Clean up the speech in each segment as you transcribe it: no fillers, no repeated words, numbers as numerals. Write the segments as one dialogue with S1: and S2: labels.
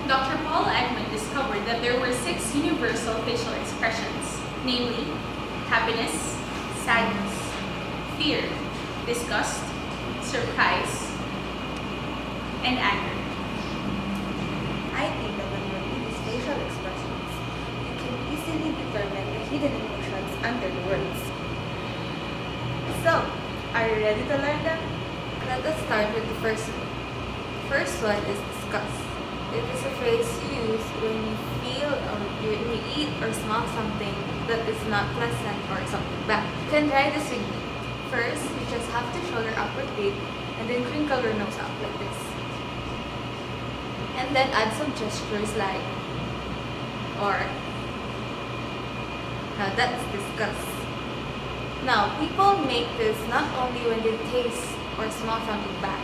S1: Dr. Paul Ekman discovered that there were 6 universal facial expressions, namely happiness, sadness, fear, disgust, surprise, and anger.
S2: I think that when you read these facial expressions, you can easily determine the hidden emotions under the words. So, are you ready to learn them?
S3: Let us start with the first one. The first one is disgust. It is a phrase you use when you feel or when you eat or smell something that is not pleasant or something bad. You can try this with me. First, you just have to show your upper lip and then crinkle your nose up like this. And then add some gestures like or. Now that's disgust. Now, people make this not only when they taste or smell something bad,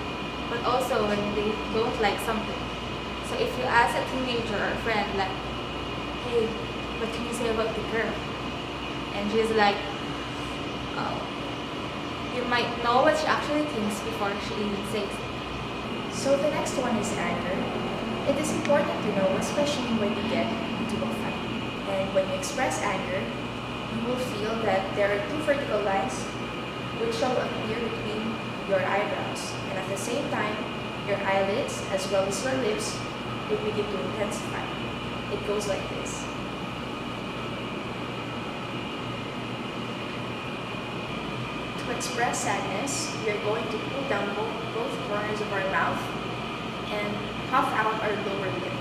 S3: but also when they don't like something. So if you ask a teenager or a friend like, hey, what can you say about the girl? And she's like, oh, you might know what she actually thinks before she even says it.
S4: So the next one is anger. It is important to know, especially when you get into a fight. And when you express anger, you will feel that there are 2 vertical lines which shall appear between your eyebrows. And at the same time, your eyelids as well as your lips will begin to intensify. It goes like this. To express sadness, we are going to pull down both corners of our mouth and puff out our lower lip.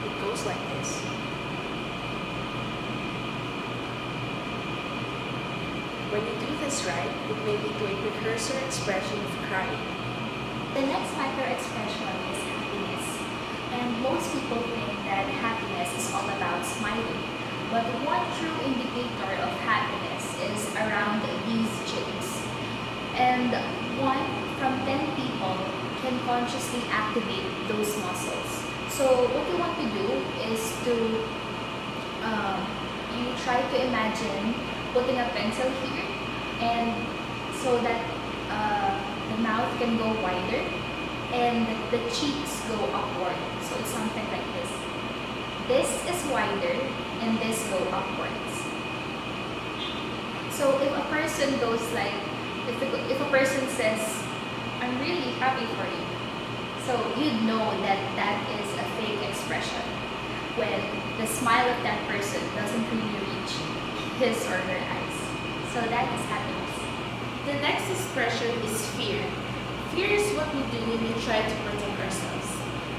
S4: It goes like this. When you do this right, it may lead to a precursor expression of crying.
S5: The next micro expression is happiness. And most people think that happiness is all about smiling. But one true indicator of happiness is around these cheeks. And 1 from 10 people can consciously activate those muscles. So what you want to do is to you try to imagine putting a pencil here, and so that the mouth can go wider and the cheeks go upward. So it's something like this. This is wider and this go upwards. So if a person goes like, if a person says, I'm really happy for you, so you'd know that that is a fake expression when the smile of that person doesn't really reach his or her eyes. So that is happiness.
S6: The next expression is fear. Fear is what we do when we try to protect ourselves.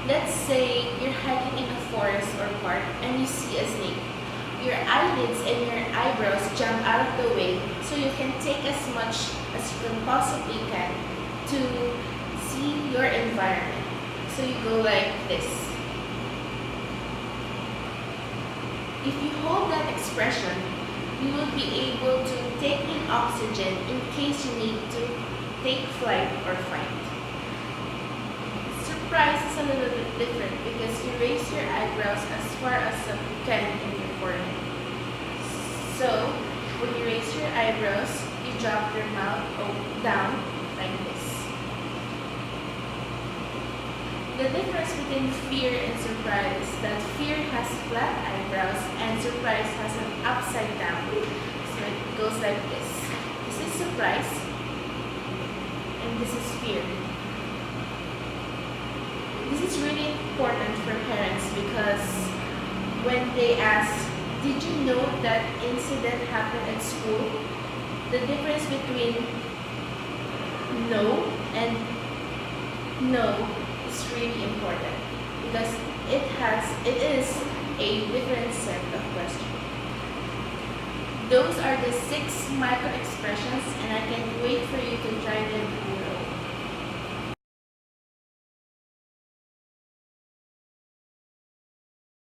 S6: Let's say you're hiking in a forest or park and you see a snake. Your eyelids and your eyebrows jump out of the way so you can take as much as you can possibly can to see your environment. So you go like this. If you hold that expression, you will be able to take in oxygen in case you need to take flight or fight. Surprise is a little bit different because you raise your eyebrows as far as you can in your forehead. So, when you raise your eyebrows, you drop your mouth down like this. The difference between fear and surprise is that fear has flat eyebrows and surprise has an upside down. So it goes like this. This is surprise and this is fear. This is really important for parents because when they ask, did you know that incident happened at school? The difference between no and no is really important because it is a different set of questions. Those are the 6 micro expressions and I can't wait for you to try them